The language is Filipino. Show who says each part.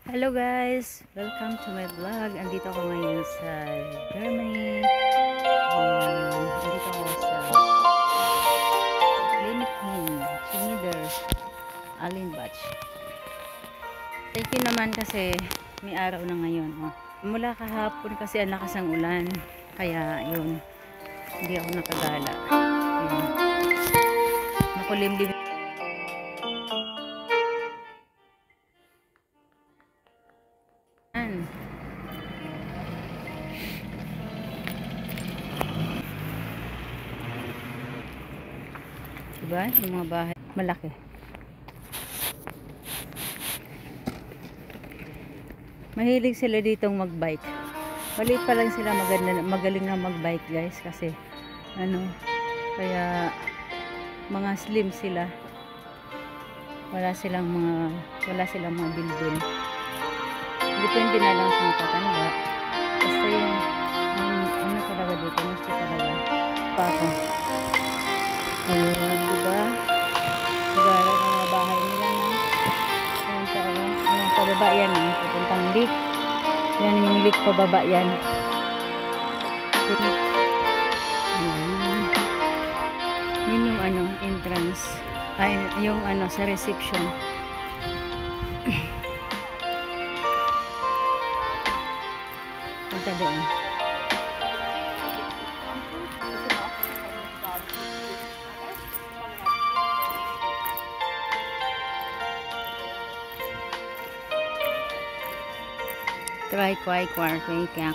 Speaker 1: Hello guys! Welcome to my vlog. Andito ako ngayon sa Germany. Andito ako sa clinic home. Schneider Allenbach. Thank you naman kasi may araw na ngayon. Oh. Mula kahapon kasi ang lakas ng ulan. Kaya yun. Hindi ako nakagala. Yun. Nakulimlim. Diba? Yung mga bahay malaki. Mahilig sila ditong magbike. Maliit pa lang sila, magaling na magbike guys kasi kaya mga slim sila. Wala silang mga bilbil. Depende na lang sa matatanda. Basta yung talaga dito, gusto talaga pa ako. Ayun, diba? Sigara ng mga bahay nila na. Ayun sa yung pababa yan, pupuntang lift. Yan yung lift pababa yan. Yun yung entrance. Ay, yung sa reception. Punta doon. Try quay quay kaya